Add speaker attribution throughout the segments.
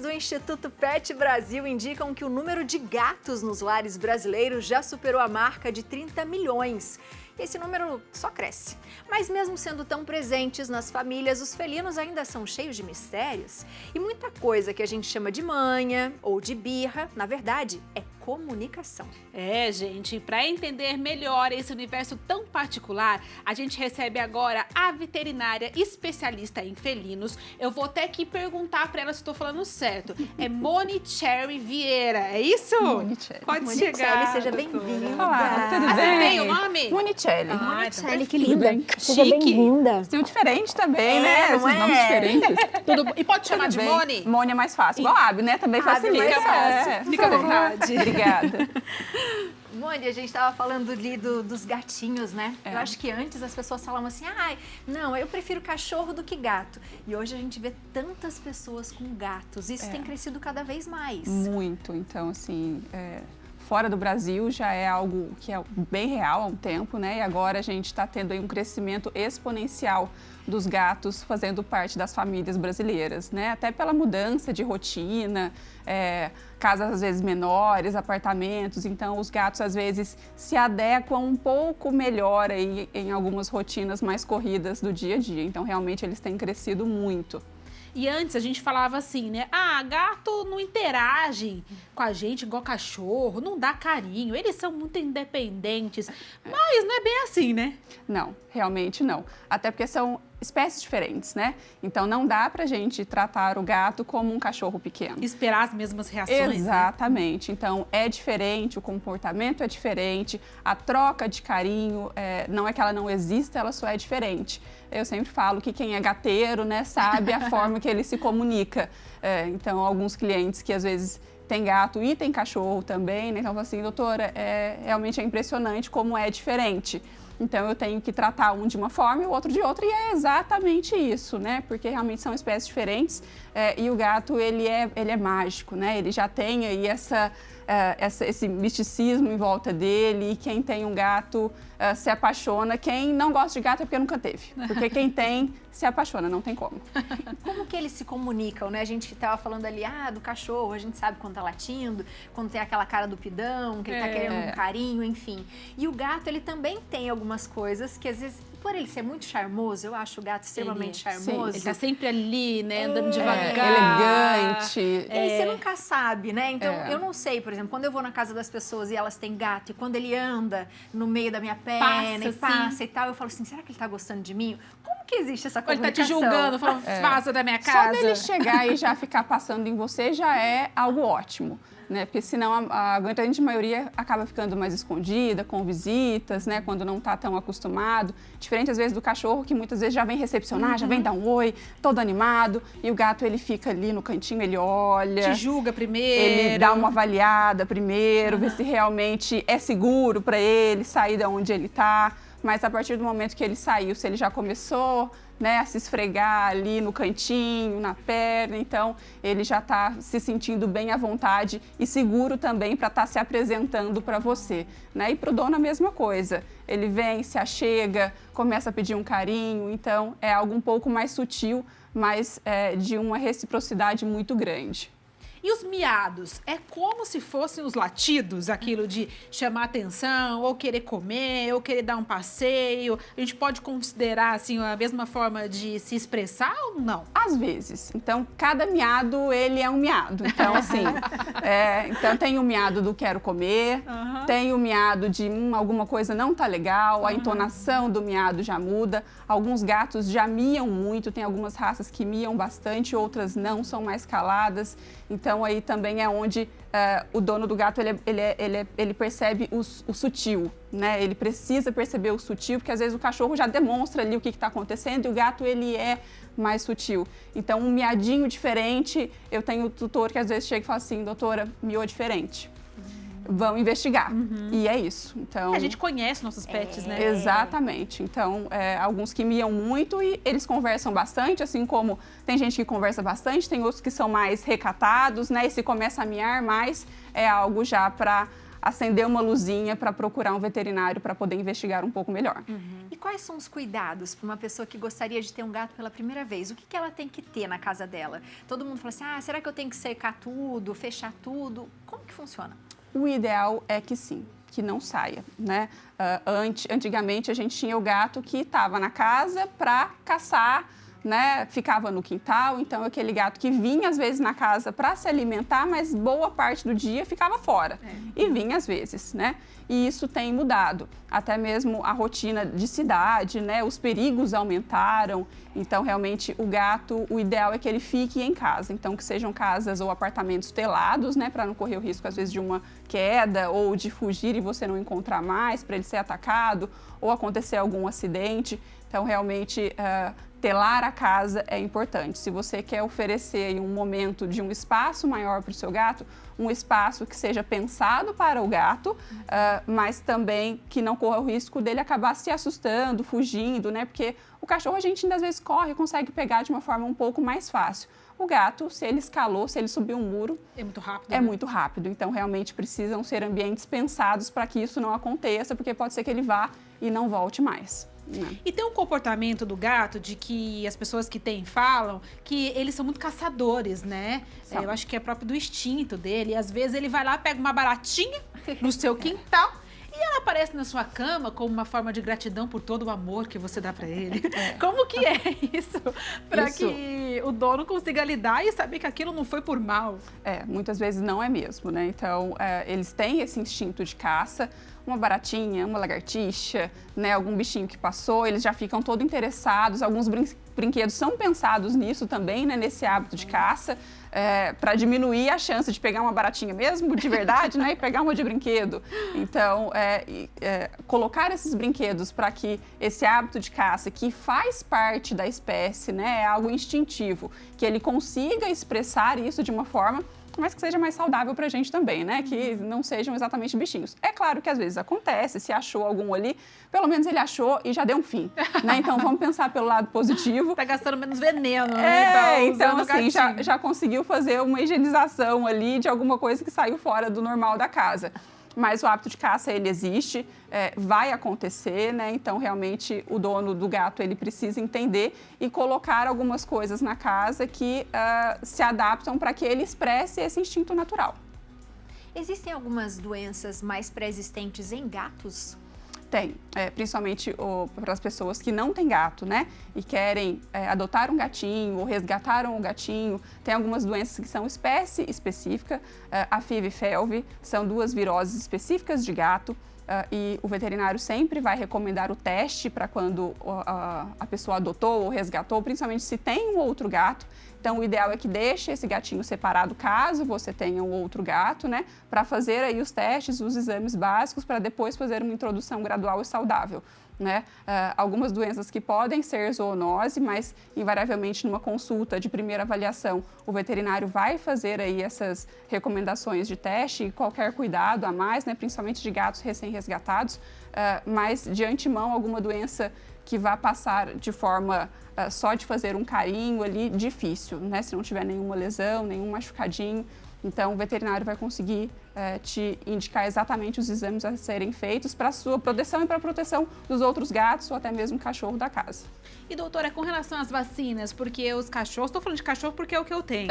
Speaker 1: do Instituto Pet Brasil indicam que o número de gatos nos lares brasileiros já superou a marca de 30 milhões. Esse número só cresce. Mas mesmo sendo tão presentes nas famílias, os felinos ainda são cheios de mistérios. E muita coisa que a gente chama de manha ou de birra, na verdade, é comunicação.
Speaker 2: É, gente, para entender melhor esse universo tão particular, a gente recebe agora a veterinária especialista em felinos. Eu vou até aqui perguntar para ela se estou falando certo. É Monicherry Vieira, é isso?
Speaker 3: Monicherry.
Speaker 2: Pode
Speaker 1: Monicherry,
Speaker 2: chegar.
Speaker 1: seja bem-vinda.
Speaker 3: Olá, tudo bem?
Speaker 2: Acertei o nome?
Speaker 3: Monicherry.
Speaker 1: Monicherry, que linda. Seja
Speaker 2: Chique.
Speaker 1: bem-vinda.
Speaker 3: Estilo diferente também, né?
Speaker 1: não
Speaker 3: Esses
Speaker 1: é?
Speaker 3: nomes diferentes.
Speaker 2: Tudo... E pode chamar de
Speaker 3: bem.
Speaker 2: Moni?
Speaker 3: Moni é mais fácil. Igual a Abby, né? Também
Speaker 1: Abby
Speaker 3: facilita.
Speaker 1: mais fácil.
Speaker 2: Fica à vontade.
Speaker 3: Obrigada.
Speaker 1: Moni, a gente estava falando ali dos gatinhos, né?
Speaker 3: É.
Speaker 1: Eu acho que antes as pessoas falavam assim, ai, não, eu prefiro cachorro do que gato. E hoje a gente vê tantas pessoas com gatos. Isso tem crescido cada vez mais.
Speaker 3: Muito. Então, assim, fora do Brasil já é algo que é bem real há um tempo, né? E agora a gente está tendo aí um crescimento exponencial dos gatos fazendo parte das famílias brasileiras, né? Até pela mudança de rotina, casas às vezes menores, apartamentos, então os gatos às vezes se adequam um pouco melhor aí em algumas rotinas mais corridas do dia a dia. Então realmente eles têm crescido muito.
Speaker 2: E antes a gente falava assim, né? Ah, gato não interage com a gente igual cachorro, não dá carinho, eles são muito independentes. Mas não é bem assim, né?
Speaker 3: Não, realmente não. Até porque são espécies diferentes, né? Então não dá pra gente tratar o gato como um cachorro pequeno.
Speaker 2: Esperar as mesmas reações.
Speaker 3: Exatamente. Né? Então é diferente, o comportamento é diferente, a troca de carinho, não é que ela não exista, ela só é diferente. Eu sempre falo que quem é gateiro, né, sabe a forma que ele se comunica. Então alguns clientes que às vezes tem gato e tem cachorro também, né? Então assim, doutora, realmente é impressionante como é diferente. Então eu tenho que tratar um de uma forma e o outro de outra, e é exatamente isso, né? Porque realmente são espécies diferentes e o gato, ele é mágico, né? Ele já tem aí esse misticismo em volta dele, e quem tem um gato se apaixona. Quem não gosta de gato é porque nunca teve, porque quem tem se apaixona, não tem como.
Speaker 1: Como que eles se comunicam, né? A gente estava falando ali, do cachorro, a gente sabe quando tá latindo, quando tem aquela cara do pidão, que ele tá querendo um carinho, enfim. E o gato, ele também tem algumas coisas que às vezes, por ele ser muito charmoso, eu acho o gato extremamente charmoso.
Speaker 2: Ele tá sempre ali, né, andando devagar.
Speaker 3: Elegante.
Speaker 1: E aí você nunca sabe, né? Então, eu não sei, por exemplo, quando eu vou na casa das pessoas e elas têm gato, e quando ele anda no meio da minha perna e passa e tal, eu falo assim, será que ele tá gostando de mim? Como que existe essa comunicação?
Speaker 2: Ele tá te julgando, falando, vaza da minha casa.
Speaker 3: Só dele chegar e já ficar passando em você já é algo ótimo, né? Porque senão a grande maioria acaba ficando mais escondida, com visitas, né? Quando não tá tão acostumado. Diferente às vezes do cachorro, que muitas vezes já vem recepcionar, já vem dar um oi, todo animado. E o gato, ele fica ali no cantinho, ele olha.
Speaker 2: Te julga primeiro.
Speaker 3: Ele dá uma avaliada primeiro, vê se realmente é seguro para ele sair de onde ele tá. Mas a partir do momento que ele saiu, se ele já começou, né, a se esfregar ali no cantinho, na perna, então ele já está se sentindo bem à vontade e seguro também para estar se apresentando para você, né? E para o dono a mesma coisa, ele vem, se achega, começa a pedir um carinho, então é algo um pouco mais sutil, mas de uma reciprocidade muito grande.
Speaker 2: E os miados? É como se fossem os latidos, aquilo de chamar atenção, ou querer comer, ou querer dar um passeio. A gente pode considerar, assim, a mesma forma de se expressar ou não?
Speaker 3: Às vezes. Então, cada miado, ele é um miado. Então, assim, então tem o miado do quero comer, tem o miado de alguma coisa não tá legal, a entonação do miado já muda. Alguns gatos já miam muito, tem algumas raças que miam bastante, outras não, são mais caladas. Então, aí também é onde o dono do gato, ele percebe o sutil, né? Ele precisa perceber o sutil, porque às vezes o cachorro já demonstra ali o que está acontecendo e o gato, ele é mais sutil. Então, um miadinho diferente, eu tenho tutor que às vezes chega e fala assim, doutora, miou diferente. Vão investigar. E é isso. Então,
Speaker 2: a gente conhece nossos pets, né?
Speaker 3: Exatamente. Então, alguns que miam muito e eles conversam bastante, assim como tem gente que conversa bastante, tem outros que são mais recatados, né? E se começa a miar mais, é algo já para acender uma luzinha para procurar um veterinário para poder investigar um pouco melhor.
Speaker 1: E quais são os cuidados para uma pessoa que gostaria de ter um gato pela primeira vez? O que ela tem que ter na casa dela? Todo mundo fala assim, será que eu tenho que cercar tudo, fechar tudo? Como que funciona?
Speaker 3: O ideal é que sim, que não saia, né? Antigamente a gente tinha o gato que estava na casa para caçar, né, ficava no quintal, então aquele gato que vinha às vezes na casa para se alimentar, mas boa parte do dia ficava fora. E vinha às vezes, né? E isso tem mudado. Até mesmo a rotina de cidade, né? Os perigos aumentaram. Então, realmente, o gato, o ideal é que ele fique em casa. Então, que sejam casas ou apartamentos telados, né? Para não correr o risco, às vezes, de uma queda ou de fugir e você não encontrar mais, para ele ser atacado ou acontecer algum acidente. Então, realmente, telar a casa é importante. Se você quer oferecer um momento de um espaço maior para o seu gato, um espaço que seja pensado para o gato, mas também que não corra o risco dele acabar se assustando, fugindo, né? Porque o cachorro a gente ainda às vezes corre, consegue pegar de uma forma um pouco mais fácil. O gato, se ele escalou, se ele subiu um muro...
Speaker 2: É muito rápido.
Speaker 3: É
Speaker 2: né?
Speaker 3: muito rápido. Então, realmente, precisam ser ambientes pensados para que isso não aconteça, porque pode ser que ele vá e não volte mais.
Speaker 2: E tem um comportamento do gato de que as pessoas que têm falam que eles são muito caçadores, né? Eu acho que é próprio do instinto dele. E às vezes ele vai lá, pega uma baratinha no seu quintal e ela aparece na sua cama como uma forma de gratidão por todo o amor que você dá pra ele. Como que é isso? Para que o dono consiga lidar e saber que aquilo não foi por mal.
Speaker 3: Muitas vezes não é mesmo, né? Então, eles têm esse instinto de caça. Uma baratinha, uma lagartixa, né, algum bichinho que passou, eles já ficam todos interessados. Alguns brinquedos são pensados nisso também, né, nesse hábito de caça, para diminuir a chance de pegar uma baratinha mesmo, de verdade, né, e pegar uma de brinquedo. Então, colocar esses brinquedos para que esse hábito de caça, que faz parte da espécie, né, é algo instintivo, que ele consiga expressar isso de uma forma mas que seja mais saudável para a gente também, né? Que não sejam exatamente bichinhos. É claro que às vezes acontece, se achou algum ali, pelo menos ele achou e já deu um fim, né? Então vamos pensar pelo lado positivo.
Speaker 2: Tá gastando menos veneno, né?
Speaker 3: Então assim, já conseguiu fazer uma higienização ali de alguma coisa que saiu fora do normal da casa. Mas o hábito de caça, ele existe, vai acontecer, né? Então, realmente, o dono do gato, ele precisa entender e colocar algumas coisas na casa que se adaptam para que ele expresse esse instinto natural.
Speaker 1: Existem algumas doenças mais pré-existentes em gatos?
Speaker 3: Tem, principalmente para as pessoas que não têm gato, né? E querem adotar um gatinho ou resgataram o gatinho. Tem algumas doenças que são espécie específica. A FIV e FeLV são duas viroses específicas de gato. E o veterinário sempre vai recomendar o teste para quando a pessoa adotou ou resgatou, principalmente se tem um outro gato. Então, o ideal é que deixe esse gatinho separado, caso você tenha um outro gato, né? Para fazer aí os testes, os exames básicos, para depois fazer uma introdução gradual e saudável, né? Algumas doenças que podem ser zoonose, mas invariavelmente numa consulta de primeira avaliação, o veterinário vai fazer aí essas recomendações de teste e qualquer cuidado a mais, né? Principalmente de gatos recém-resgatados, mas de antemão alguma doença que vá passar de forma só de fazer um carinho ali, difícil, né? Se não tiver nenhuma lesão, nenhum machucadinho. Então, o veterinário vai conseguir te indicar exatamente os exames a serem feitos para a sua proteção e para a proteção dos outros gatos ou até mesmo cachorro da casa.
Speaker 2: E, doutora, com relação às vacinas, porque os cachorros, estou falando de cachorro porque é o que eu tenho,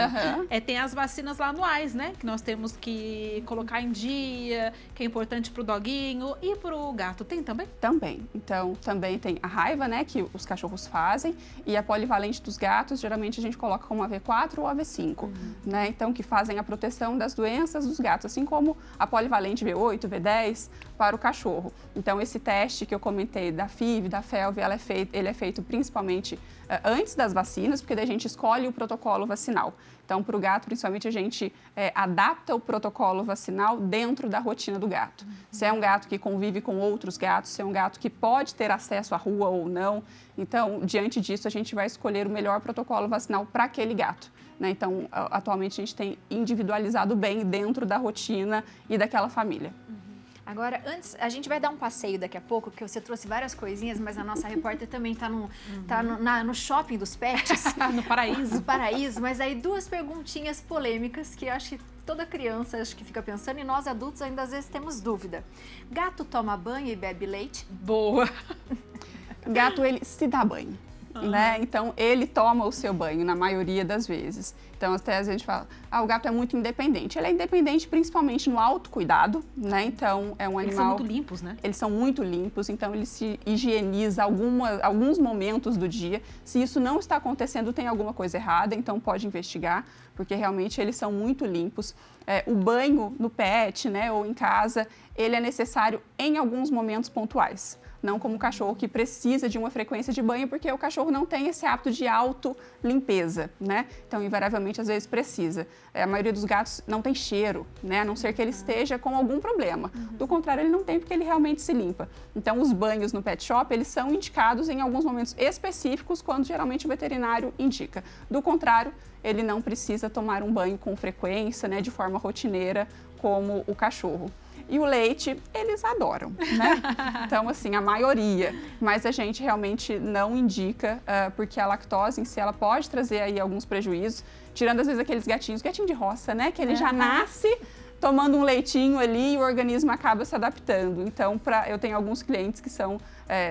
Speaker 2: tem as vacinas lá anuais, né? Que nós temos que colocar em dia, que é importante para o doguinho e para o gato. Tem também?
Speaker 3: Também. Então, também tem a raiva, né, que os cachorros fazem, e a polivalente dos gatos, geralmente a gente coloca como a V4 ou a V5, né? Então, que fazem a proteção das doenças dos gatos, assim como a polivalente V8, V10 para o cachorro. Então, esse teste que eu comentei da FIV, da FeLV, ele é feito principalmente antes das vacinas, porque daí a gente escolhe o protocolo vacinal. Então, para o gato, principalmente, a gente adapta o protocolo vacinal dentro da rotina do gato. Se é um gato que convive com outros gatos, se é um gato que pode ter acesso à rua ou não. Então, diante disso, a gente vai escolher o melhor protocolo vacinal para aquele gato, né? Então, atualmente, a gente tem individualizado bem dentro da rotina e daquela família.
Speaker 1: A Agora, antes, a gente vai dar um passeio daqui a pouco, porque você trouxe várias coisinhas, mas a nossa repórter também tá no shopping dos pets.
Speaker 2: No paraíso.
Speaker 1: No paraíso, mas aí 2 perguntinhas polêmicas que eu acho que toda criança acho que fica pensando e nós adultos ainda às vezes temos dúvida. Gato toma banho e bebe leite?
Speaker 2: Boa.
Speaker 3: Gato, ele se dá banho. Né? Então, ele toma o seu banho na maioria das vezes. Então, até a gente fala, o gato é muito independente. Ele é independente principalmente no autocuidado, né? Então, é um animal...
Speaker 2: Eles são muito limpos, né?
Speaker 3: Eles são muito limpos, então ele se higieniza alguns momentos do dia. Se isso não está acontecendo, tem alguma coisa errada, então pode investigar, porque realmente eles são muito limpos. O banho no pet, né, ou em casa, ele é necessário em alguns momentos pontuais. Não como o cachorro que precisa de uma frequência de banho, porque o cachorro não tem esse hábito de auto-limpeza, né? Então, invariavelmente, às vezes precisa. A maioria dos gatos não tem cheiro, né? A não ser que ele esteja com algum problema. Do contrário, ele não tem, porque ele realmente se limpa. Então, os banhos no pet shop, eles são indicados em alguns momentos específicos, quando geralmente o veterinário indica. Do contrário, ele não precisa tomar um banho com frequência, né? De forma rotineira, como o cachorro. E o leite, eles adoram, né? Então, assim, a maioria. Mas a gente realmente não indica, porque a lactose em si, ela pode trazer aí alguns prejuízos, tirando às vezes aqueles gatinho de roça, né? Que ele já nasce tomando um leitinho ali e o organismo acaba se adaptando. Então, eu tenho alguns clientes que são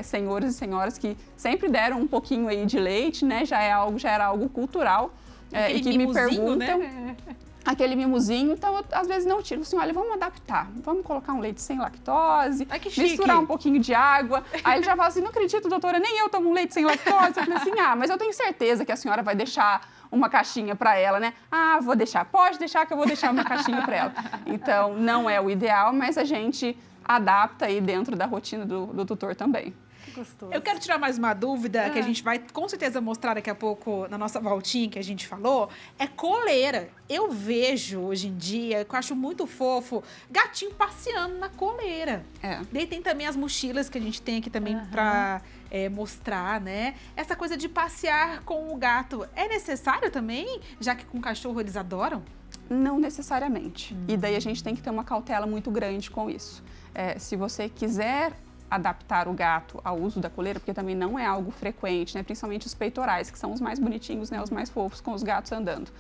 Speaker 3: senhores e senhoras que sempre deram um pouquinho aí de leite, né? Já era algo cultural. E que me perguntam... Né? Aquele mimosinho, então eu, às vezes não tiro, assim, olha, vamos adaptar, vamos colocar um leite sem lactose, misturar um pouquinho de água. Aí ele já fala assim, não acredito, doutora, nem eu tomo um leite sem lactose. Eu falei assim, mas eu tenho certeza que a senhora vai deixar uma caixinha para ela, né? Vou deixar, pode deixar que eu vou deixar uma caixinha para ela. Então, não é o ideal, mas a gente adapta aí dentro da rotina do tutor também.
Speaker 1: Gostoso.
Speaker 2: Eu quero tirar mais uma dúvida que a gente vai com certeza mostrar daqui a pouco na nossa voltinha que a gente falou, é coleira. Eu vejo hoje em dia, que eu acho muito fofo, gatinho passeando na coleira. Daí tem também as mochilas que a gente tem aqui também para mostrar, né? Essa coisa de passear com o gato é necessário também, já que com o cachorro eles adoram?
Speaker 3: Não necessariamente. E daí a gente tem que ter uma cautela muito grande com isso. Se você quiser adaptar o gato ao uso da coleira, porque também não é algo frequente, né? Principalmente os peitorais, que são os mais bonitinhos, né? Os mais fofos com os gatos andando.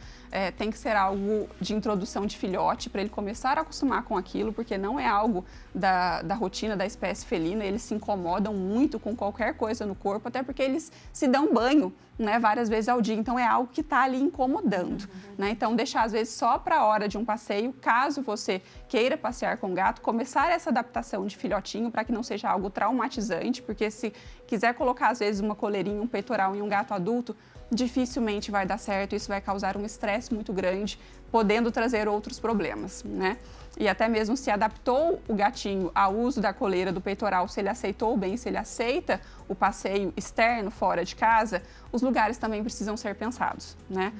Speaker 3: Tem que ser algo de introdução de filhote para ele começar a acostumar com aquilo, porque não é algo da rotina da espécie felina, eles se incomodam muito com qualquer coisa no corpo, até porque eles se dão banho, né, várias vezes ao dia, então é algo que está ali incomodando, né? Então deixar às vezes só para a hora de um passeio, caso você queira passear com o gato, começar essa adaptação de filhotinho para que não seja algo traumatizante, porque se quiser colocar às vezes uma coleirinha, um peitoral em um gato adulto, dificilmente vai dar certo, isso vai causar um estresse muito grande, podendo trazer outros problemas, né? E até mesmo se adaptou o gatinho ao uso da coleira do peitoral, se ele aceitou bem, se ele aceita o passeio externo, fora de casa, os lugares também precisam ser pensados, né?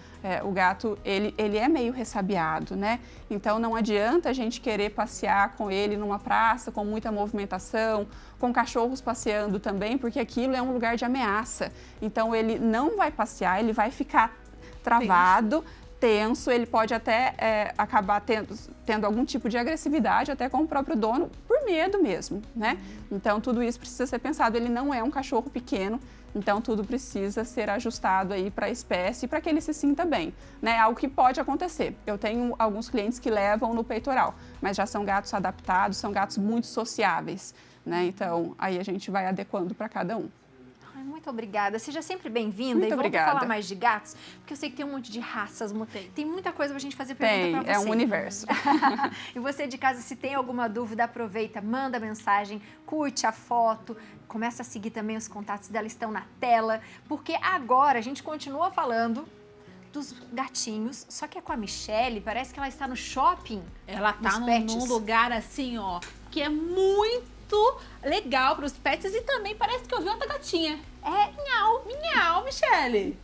Speaker 3: O gato, ele é meio ressabiado, né? Então não adianta a gente querer passear com ele numa praça com muita movimentação, com cachorros passeando também, porque aquilo é um lugar de ameaça. Então ele não vai passear, ele vai ficar travado, tenso, ele pode até acabar tendo algum tipo de agressividade até com o próprio dono, por medo mesmo, né? Então, tudo isso precisa ser pensado. Ele não é um cachorro pequeno, então tudo precisa ser ajustado aí para a espécie, para que ele se sinta bem, né? Algo que pode acontecer. Eu tenho alguns clientes que levam no peitoral, mas já são gatos adaptados, são gatos muito sociáveis, né? Então, aí a gente vai adequando para cada um.
Speaker 1: Muito obrigada. Seja sempre bem-vinda. E vamos falar mais de gatos, porque eu sei que tem um monte de raças. Tem muita coisa pra gente fazer pergunta pra você.
Speaker 3: É um universo.
Speaker 1: E você de casa, se tem alguma dúvida, aproveita, manda mensagem, curte a foto, começa a seguir também os contatos dela, estão na tela, porque agora a gente continua falando dos gatinhos, só que é com a Michele, parece que ela está no shopping.
Speaker 2: Ela tá num lugar assim, ó, que é muito legal para os pets e também parece que eu vi outra gatinha. Miau, miau, Michele.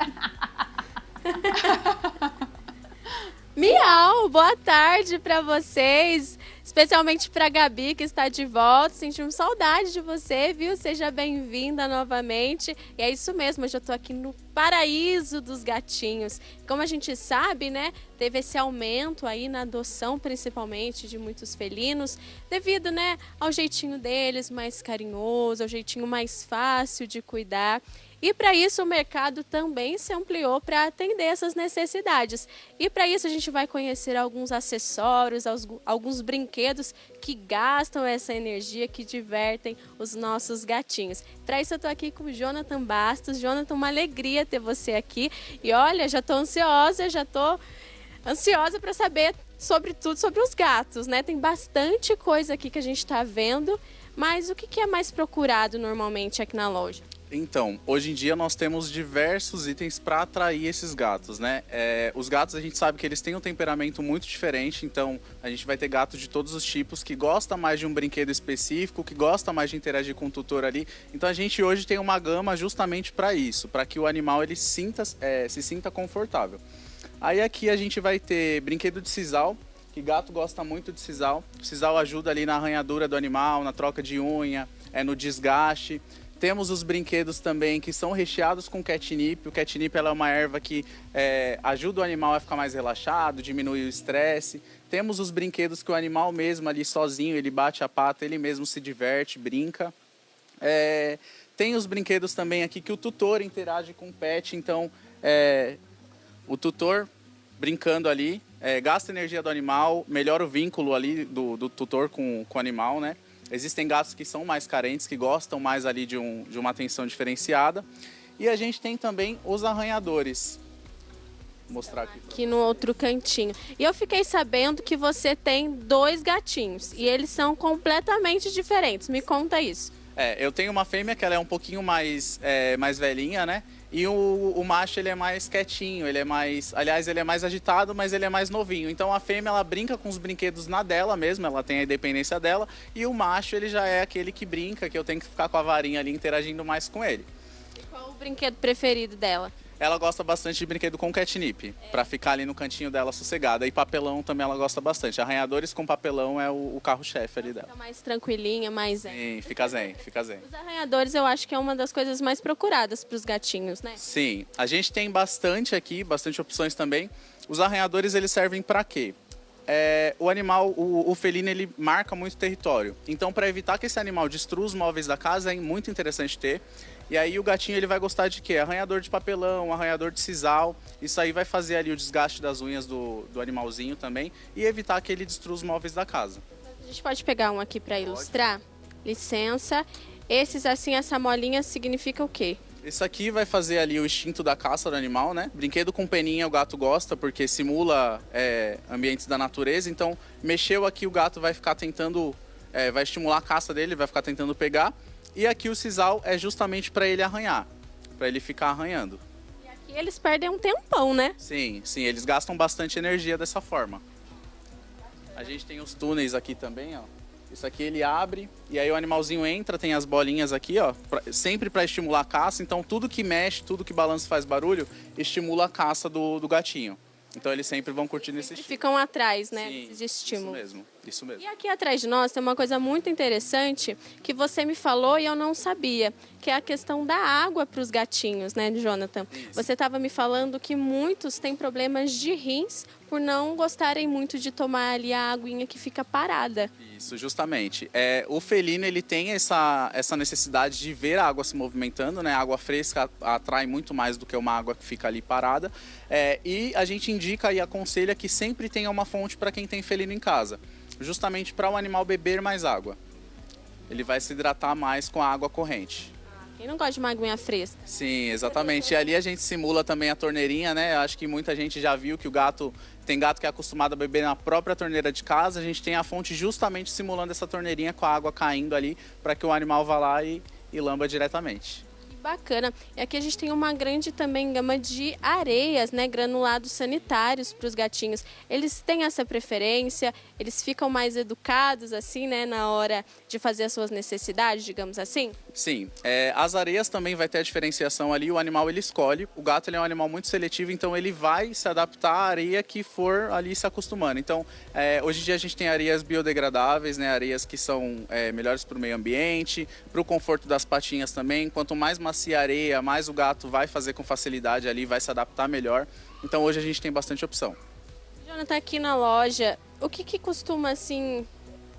Speaker 4: Miau, boa tarde para vocês. especialmente para Gabi, que está de volta. Sentimos saudade de você, viu? Seja bem-vinda novamente. E é isso mesmo, hoje eu estou aqui no paraíso dos gatinhos. Como a gente sabe, né, teve esse aumento aí na adoção, principalmente de muitos felinos, devido, né, ao jeitinho deles mais carinhoso, ao jeitinho mais fácil de cuidar. E para isso o mercado também se ampliou para atender essas necessidades. E para isso a gente vai conhecer alguns acessórios, alguns brinquedos que gastam essa energia, que divertem os nossos gatinhos. Para isso eu estou aqui com o Jonathan Bastos. Jonathan, uma alegria ter você aqui. E olha, já estou ansiosa para saber sobre tudo sobre os gatos, né? Tem bastante coisa aqui que a gente está vendo, mas o que é mais procurado normalmente aqui na loja?
Speaker 5: Então, hoje em dia nós temos diversos itens para atrair esses gatos, né? Os gatos, a gente sabe que eles têm um temperamento muito diferente, então a gente vai ter gatos de todos os tipos, que gosta mais de um brinquedo específico, que gosta mais de interagir com o tutor ali. Então a gente hoje tem uma gama justamente para isso, para que o animal ele se sinta confortável. Aí aqui a gente vai ter brinquedo de sisal, que gato gosta muito de sisal. O sisal ajuda ali na arranhadura do animal, na troca de unha, no desgaste. Temos os brinquedos também que são recheados com catnip. O catnip ela é uma erva que ajuda o animal a ficar mais relaxado, diminui o estresse. Temos os brinquedos que o animal mesmo ali sozinho, ele bate a pata, ele mesmo se diverte, brinca. Tem os brinquedos também aqui que o tutor interage com o pet, então o tutor brincando ali gasta energia do animal, melhora o vínculo ali do tutor com o animal, né? Existem gatos que são mais carentes, que gostam mais ali de uma atenção diferenciada. E a gente tem também os arranhadores. Vou mostrar aqui.
Speaker 4: Aqui no outro cantinho. E eu fiquei sabendo que você tem 2 gatinhos e eles são completamente diferentes. Me conta isso.
Speaker 5: Eu tenho uma fêmea que ela é um pouquinho mais velhinha, né? E o macho ele é mais quietinho, ele é mais agitado, mas ele é mais novinho. Então a fêmea ela brinca com os brinquedos na dela mesmo, ela tem a independência dela. E o macho ele já é aquele que brinca, que eu tenho que ficar com a varinha ali interagindo mais com ele.
Speaker 4: Qual o brinquedo preferido dela?
Speaker 5: Ela gosta bastante de brinquedo com catnip, para ficar ali no cantinho dela sossegada. E papelão também ela gosta bastante. Arranhadores com papelão é o carro-chefe ali dela.
Speaker 4: Fica mais tranquilinha, mais zen.
Speaker 5: Sim, fica zen.
Speaker 4: Os arranhadores eu acho que é uma das coisas mais procuradas para os gatinhos, né?
Speaker 5: Sim, a gente tem bastante aqui, bastante opções também. Os arranhadores eles servem para quê? O animal, o felino, ele marca muito território. Então, para evitar que esse animal destrua os móveis da casa, é muito interessante ter. E aí o gatinho ele vai gostar de quê? Arranhador de papelão, arranhador de sisal. Isso aí vai fazer ali o desgaste das unhas do animalzinho também e evitar que ele destrua os móveis da casa.
Speaker 4: A gente pode pegar um aqui para ilustrar? Licença. Esses assim, essa molinha significa o quê?
Speaker 5: Isso aqui vai fazer ali o instinto da caça do animal, né? Brinquedo com peninha o gato gosta porque simula ambientes da natureza. Então, mexeu aqui o gato vai ficar tentando, vai estimular a caça dele, vai ficar tentando pegar. E aqui o sisal é justamente para ele arranhar, para ele ficar arranhando.
Speaker 4: E aqui eles perdem um tempão, né?
Speaker 5: Sim, eles gastam bastante energia dessa forma. A gente tem os túneis aqui também, ó. Isso aqui ele abre e aí o animalzinho entra, tem as bolinhas aqui, ó, sempre para estimular a caça. Então tudo que mexe, tudo que balança e faz barulho, estimula a caça do gatinho. Então eles sempre vão curtindo esse estímulo.
Speaker 4: Ficam atrás, né?
Speaker 5: Sim,
Speaker 4: Esses estímulos.
Speaker 5: Isso mesmo.
Speaker 4: E aqui atrás de nós tem uma coisa muito interessante que você me falou e eu não sabia, que é a questão da água para os gatinhos, né, Jonathan?
Speaker 5: Isso.
Speaker 4: Você estava me falando que muitos têm problemas de rins por não gostarem muito de tomar ali a aguinha que fica parada.
Speaker 5: Isso, justamente. O felino ele tem essa necessidade de ver a água se movimentando, né? A água fresca atrai muito mais do que uma água que fica ali parada. E a gente indica e aconselha que sempre tenha uma fonte para quem tem felino em casa, justamente para o animal beber mais água. Ele vai se hidratar mais com a água corrente.
Speaker 4: Quem não gosta de uma aguinha fresca?
Speaker 5: Sim, exatamente. E ali a gente simula também a torneirinha, né? Acho que muita gente já viu que tem gato que é acostumado a beber na própria torneira de casa. A gente tem a fonte justamente simulando essa torneirinha com a água caindo ali para que o animal vá lá e lamba diretamente.
Speaker 4: Que Bacana. E aqui a gente tem uma grande também gama de areias, né, granulados sanitários para os gatinhos. Eles têm essa preferência, eles ficam mais educados assim, né, na hora de fazer as suas necessidades, digamos assim?
Speaker 5: Sim, as areias também vai ter a diferenciação ali, o animal ele escolhe, o gato ele é um animal muito seletivo, então ele vai se adaptar à areia que for ali se acostumando. Então, hoje em dia a gente tem areias biodegradáveis, né, areias que são melhores para o meio ambiente, para o conforto das patinhas também. Quanto mais macia a areia, mais o gato vai fazer com facilidade ali, vai se adaptar melhor. Então hoje a gente tem bastante opção.
Speaker 4: Jonathan, aqui na loja, o que costuma assim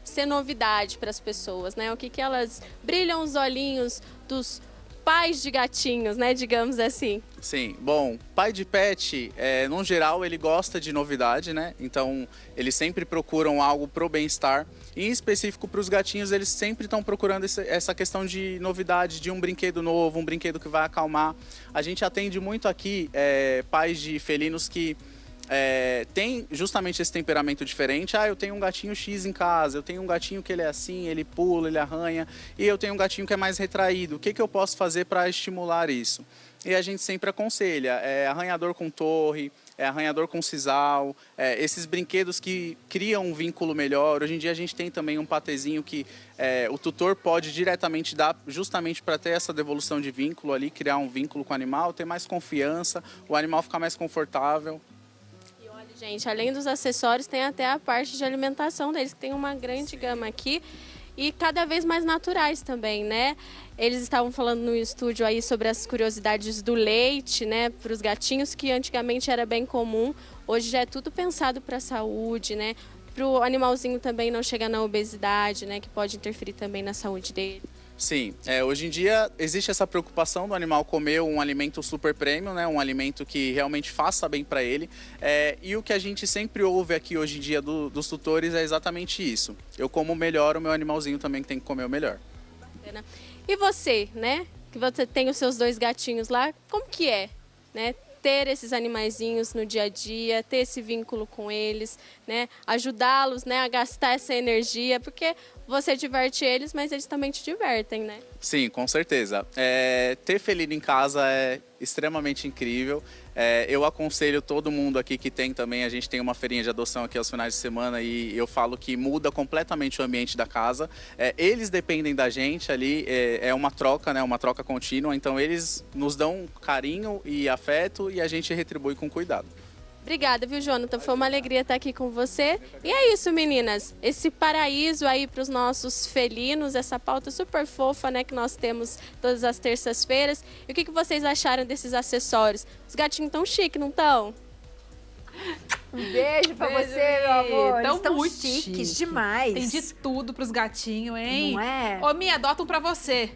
Speaker 4: ser novidade para as pessoas, né? O que elas brilham os olhinhos dos pais de gatinhos, né? Digamos assim.
Speaker 5: Sim, bom, pai de pet, no geral, ele gosta de novidade, né? Então, eles sempre procuram algo pro bem-estar. Em específico para os gatinhos, eles sempre estão procurando essa questão de novidade, de um brinquedo novo, um brinquedo que vai acalmar. A gente atende muito aqui pais de felinos que tem justamente esse temperamento diferente. Eu tenho um gatinho X em casa, eu tenho um gatinho que ele é assim, ele pula, ele arranha, e eu tenho um gatinho que é mais retraído. O que eu posso fazer para estimular isso? E a gente sempre aconselha, arranhador com torre, arranhador com sisal, esses brinquedos que criam um vínculo melhor. Hoje em dia a gente tem também um patezinho que o tutor pode diretamente dar justamente para ter essa devolução de vínculo ali, criar um vínculo com o animal, ter mais confiança, o animal ficar mais confortável.
Speaker 4: Gente, além dos acessórios, tem até a parte de alimentação deles, que tem uma grande gama aqui. E cada vez mais naturais também, né? Eles estavam falando no estúdio aí sobre as curiosidades do leite, né? Para os gatinhos, que antigamente era bem comum. Hoje já é tudo pensado para a saúde, né? Para o animalzinho também não chegar na obesidade, né? Que pode interferir também na saúde dele.
Speaker 5: Sim, hoje em dia existe essa preocupação do animal comer um alimento super premium, né? Um alimento que realmente faça bem para ele. E o que a gente sempre ouve aqui hoje em dia dos tutores é exatamente isso. Eu como melhor, o meu animalzinho também tem que comer o melhor.
Speaker 4: Bacana. E você, né? Que você tem os seus 2 gatinhos lá, como que é, né? Ter esses animaizinhos no dia a dia, ter esse vínculo com eles, né? Ajudá-los, né, a gastar essa energia, porque você diverte eles, mas eles também te divertem, né?
Speaker 5: Sim, com certeza. Ter felino em casa é extremamente incrível. Eu aconselho todo mundo aqui que tem também, a gente tem uma feirinha de adoção aqui aos finais de semana e eu falo que muda completamente o ambiente da casa. Eles dependem da gente ali, é uma troca, né, uma troca contínua, então eles nos dão carinho e afeto e a gente retribui com cuidado.
Speaker 4: Obrigada, viu, Jonathan? Foi uma alegria estar aqui com você. E é isso, meninas. Esse paraíso aí para os nossos felinos, essa pauta super fofa, né, que nós temos todas as terças-feiras. E o que vocês acharam desses acessórios? Os gatinhos tão chiques, não estão?
Speaker 1: Um beijo pra
Speaker 2: Beijo,
Speaker 1: você, meu amor.
Speaker 2: Tão
Speaker 1: Eles tão
Speaker 2: muito
Speaker 1: chiques
Speaker 2: chique.
Speaker 1: demais.
Speaker 2: Tem de tudo pros gatinhos, hein?
Speaker 1: Não é?
Speaker 2: Ô, Mia, adota um pra você.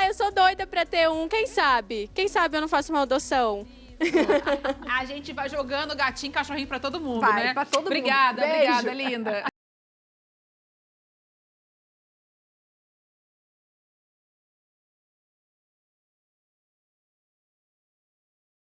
Speaker 4: Eu sou doida pra ter um. Quem sabe? Quem sabe eu não faço uma adoção?
Speaker 2: A gente vai jogando gatinho, cachorrinho pra todo mundo,
Speaker 1: Vai,
Speaker 2: né?
Speaker 1: pra todo mundo.
Speaker 2: Obrigada,
Speaker 1: Beijo.
Speaker 2: obrigada, linda.